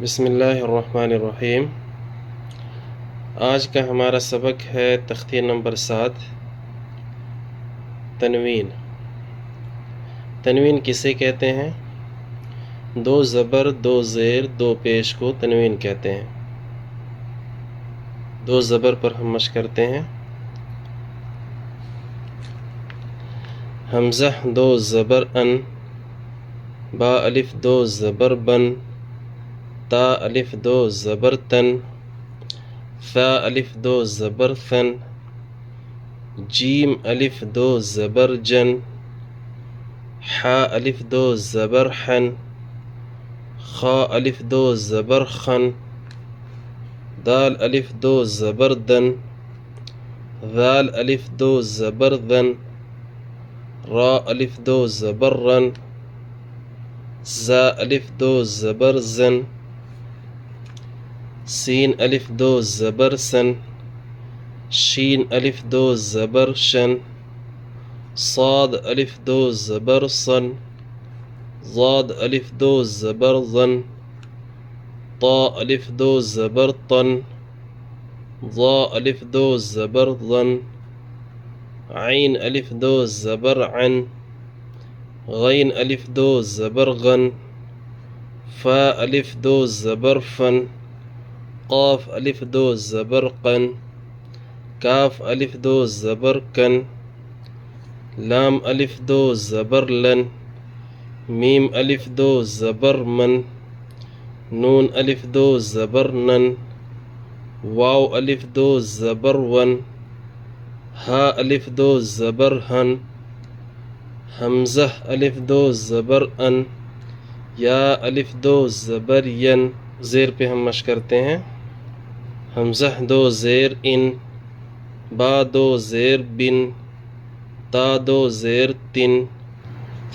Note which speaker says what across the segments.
Speaker 1: بسم اللہ الرحمن الرحیم۔ آج کا ہمارا سبق ہے تختیہ نمبر 7 تنوین۔ تنوین کسے کہتے ہیں؟ دو زبر، دو زیر، دو پیش کو تنوین کہتے ہیں۔ دو زبر پر ہم مشق کرتے ہیں۔ حمزہ دو زبر ان، با الف دو زبر بن، تا الف دو زبر تن، ثا الف دو زبر ثن، جیم الف دو زبر جن، حا الف دو زبر حن، خا الف دو زبر خن، دال الف دو زبر دن، ذال الف دو زبر ذن، را الف دو زبر رن، زا الف دو زبر زن، سین الف دو زبر سن، شین الف دو زبر شن، صاد الف دو زبر صن، ضاد الف دو زبر ظن، طا الف دو زبر طن، ظا الف دو زبر ظن، عین الف دو زبر عن، غین الف دو زبر غن، فا الف دو زبر فن، قاف الف دو زبر قن، کاف الف دو زبر کن، لام الف دو زبر لن، میم الف دو زبر من، نون الف دو زبر نن، واو الف دو زبر ون، ہا الف دو زبر ہن، حمزہ الف دو زبر ان، یا الف دو زبر ین۔ زیر پہ ہم مشق کرتے ہیں۔ حمزہ دو زیر ان، با دو زیر بن، تا دو زیر تن،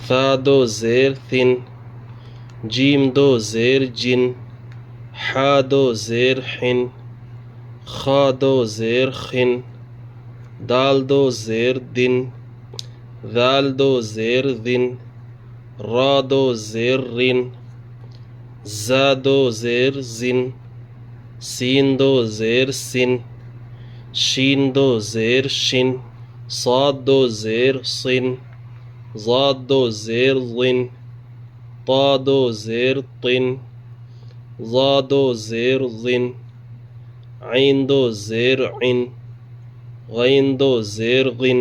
Speaker 1: ثا دو زیر ثن، جیم دو زیر جن، حا دو زیر حن، خا دو زیر خن، دال دو زیر دن، ذال دو زیر ذن، را دو زیر رن، زا دو زیر زن، سین دو زیر سن، شین دو زیر شن، صاد دو زیر صن، ضاد دو زیر ظن، طا دو زیر طن، ظا دو زیر ظن، عین دو زیر عن، غین دو زیر غن،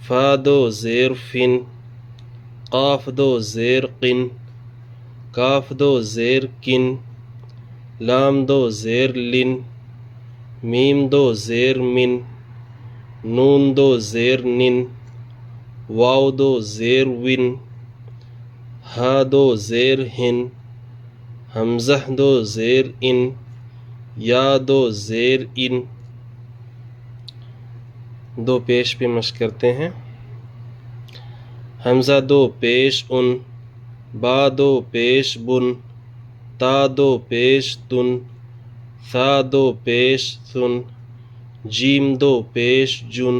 Speaker 1: فا دو زیر فن، قاف دو زیر قن، کاف دو زیر کن، لام دو زیر لن، میم دو زیر من، نون دو زیر نن، واو دو زیر ون، ہا دو زیر ہن، حمزہ دو زیر ان، یا دو زیر ان۔ دو پیش پہ مشق کرتے ہیں۔ حمزہ دو پیش ان، با دو پیش بن، تا دو پیش تن، ثا دو پیش ثن، جیم دو پیش جن،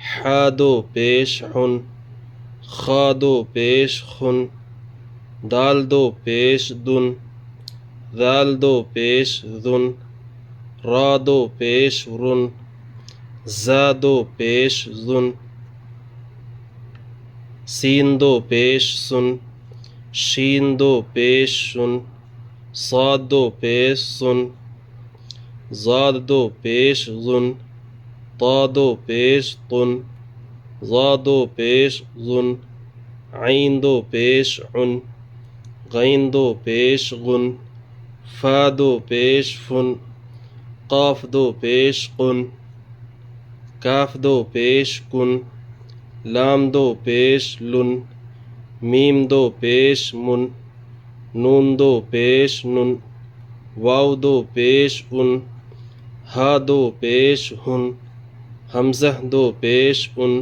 Speaker 1: حا دو پیش حن، خا دو پیش خن، دال دو پیش دن، ذال دو پیش ذن، را دو پیش رن، زا دو پیش ذن، سین دو پیش سن، شین دو پیش شن، صاد دو پیش سن، ضاد دو پیش ظن، طا دو پیش طن، ظا دو پیش ظن، عین دو پیش عن، غین دو پیش غن، فا دو پیش فن، قاف دو پیش قن، کاف دو پیش کن، لام دو پیش لن، میم دو پیش من، نون دو پیش نن، واو دو پیش ان، ہا دو پیش ہن، حمزہ دو پیش ان،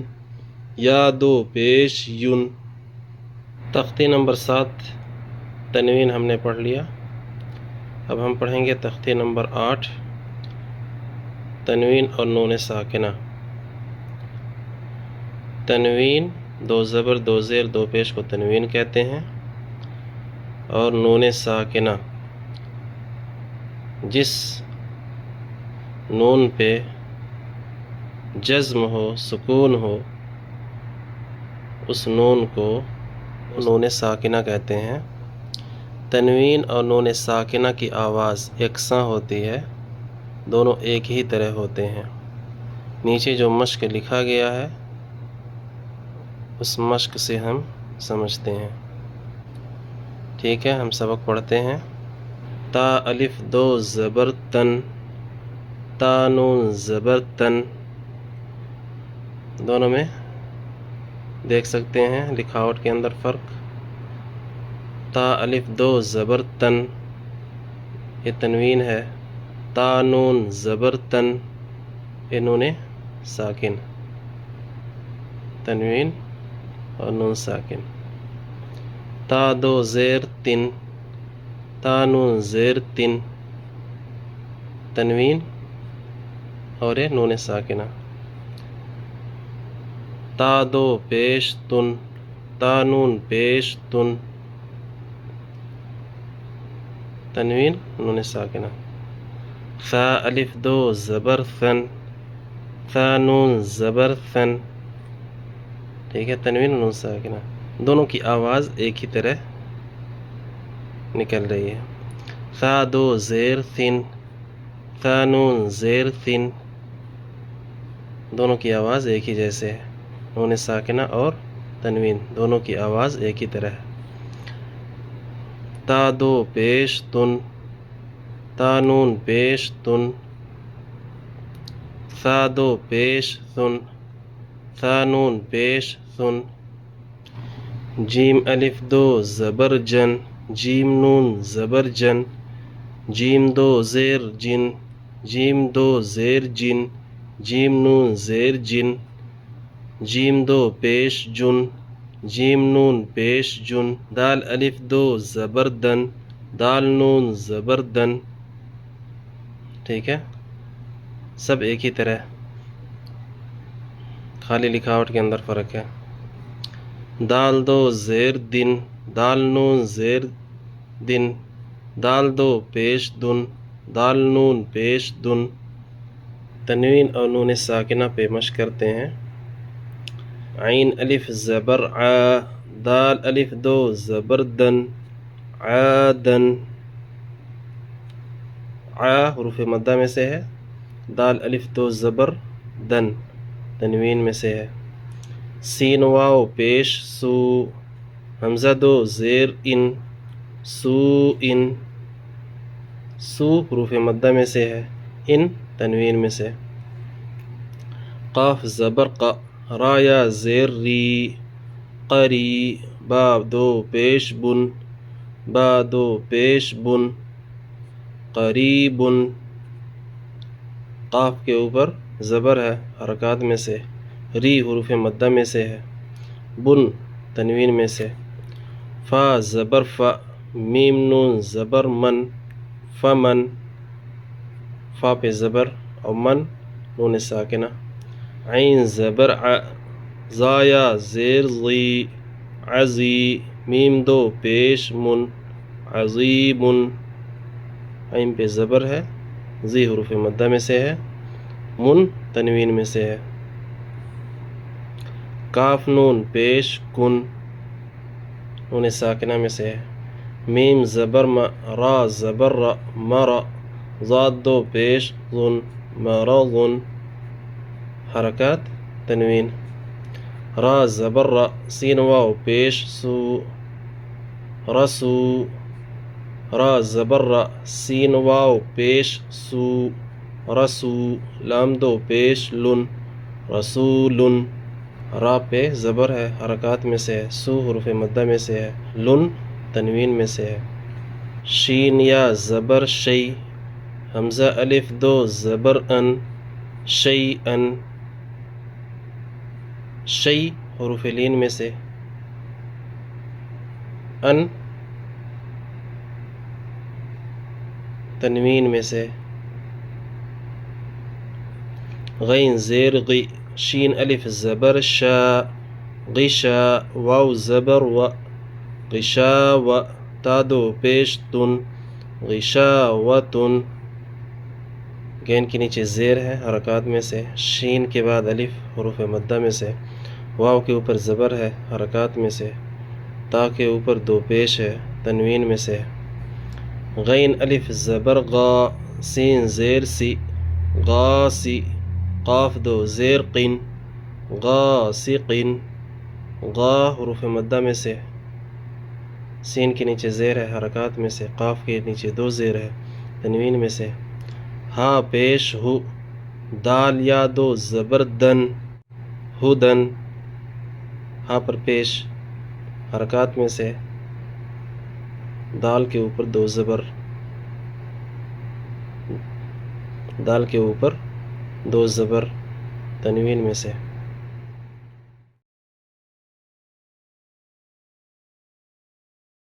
Speaker 1: یا دو پیش یون۔ تختیہ نمبر 7 تنوین ہم نے پڑھ لیا۔ اب ہم پڑھیں گے تختیہ نمبر 8 تنوین اور نون ساکنہ۔ تنوین دو زبر، دو زیر، دو پیش کو تنوین کہتے ہیں، اور نون ساکنہ جس نون پہ جزم ہو، سکون ہو، اس نون کو نون ساکنہ کہتے ہیں۔ تنوین اور نون ساکنہ کی آواز یکساں ہوتی ہے، دونوں ایک ہی طرح ہوتے ہیں۔ نیچے جو مشق لکھا گیا ہے اس مشق سے ہم سمجھتے ہیں، ٹھیک ہے؟ ہم سبق پڑھتے ہیں۔ تا الف دو زبر تن، تا نون زبر تن، دونوں میں دیکھ سکتے ہیں لکھاوٹ کے اندر فرق۔ تا الف دو زبر تن یہ تنوین ہے، تا نون زبر تن یہ نون ساکن، تنوین اور نون ساکن۔ تا دو زیر تن، تا نون زیر تن، تنوین اور یہ نون ساکنہ۔ تا دو پیش تن، تا نون پیش تن، تنوین نون ساکنہ۔ ثا الف دو زبر ثن، ثا نون زبر ثن، ٹھیک ہے؟ تنوین نون ساکنہ، دونوں کی آواز ایک ہی طرح نکل رہی ہے۔ ثا دو زیر ثن، ثا نون زیر ثن، دونوں کی آواز ایک ہی جیسے ہے، نون ساکنہ اور تنوین دونوں کی آواز ایک ہی طرح ہے۔ تا دو پیش تن، تا نون پیش تن، ثا دو پیش ثن، ثا نون پیش ثن۔ جیم الف دو زبر جن، جیم نون زبر جن، جیم دو زیر جن، جیم دو زیر جن، جیم نون زیر جن، جیم دو پیش جن، جیم نون پیش جن۔ دال الف دو زبر دن، دال نون زبر دن، ٹھیک ہے؟ سب ایک ہی طرح، خالی لکھاوٹ کے اندر فرق ہے۔ دال دو زیر دن، دال نون زیر دن، دال دو پیش دن، دال نون پیش دن۔ تنوین اور نون ساکنہ پہ مشق کرتے ہیں۔ عین الف زبر ع، دال الف دو زبر دن، عادن، ع حروف مدہ میں سے ہے، دال الف دو زبر دن تنوین میں سے ہے۔ سین واو پیش سو، حمزہ دو زیر ان، سو ان، سو حروف مدہ میں سے ہے، ان تنوین میں سے۔ قاف زبر ق، را یا زیر ری، قری، با دو پیش بن، با دو پیش بن، قریب، قاف کے اوپر زبر ہے حرکات میں سے، ری حروف مدہ میں سے ہے، بن تنوین میں سے۔ فا زبر فا، میم نون زبر من، فمن، فا پہ زبر اور من نون ساکنہ۔ عین زبر ع، زا یا زیر زی، عزی، میم دو پیش من، عظیم، عین پہ زبر ہے، زی حروف مدہ میں سے ہے، من تنوین میں سے ہے۔ کاف نون پیش کن، نون ساکنہ میں سے ہے۔ میم زبر م، را زبر ر، مر، ضاد دو پیش ظن، مرض، حرکات تنوین۔ را زبر ر، سین واو پیش سو، رسو، را زبر ر، سین واو پیش سو، رسو، لام دو پیش لن، رسول، را پہ زبر ہے حرکات میں سے ہے، سو حروف مدہ میں سے ہے، لن تنوین میں سے ہے۔ شین یا زبر شی، حمزہ الف دو زبر ان، شی ان، شی حروف لین میں سے، ان تنوین میں سے۔ غین زیر غی، شین الف زبر شا، غشا، واو زبر و، غشا و، تا دو پیش تن، غشاوتن، غین کے نیچے زیر ہے حرکات میں سے، شین کے بعد الف حروف مدہ میں سے، واو کے اوپر زبر ہے حرکات میں سے، تا کے اوپر دو پیش ہے تنوین میں سے، غین الف زبر غا، سین زیر سی، غاسی، قاف دو زیر قن، غاسقن، غا حروف مدہ میں سے، سین کے نیچے زیر ہے حرکات میں سے، قاف کے نیچے دو زیر ہے تنوین میں سے، ہا پیش ہو، دال یا دو زبر دن، ہدن، ہا پر پیش حرکات میں سے، دال کے اوپر دو زبر، دال کے اوپر دو زبر تنوین میں سے۔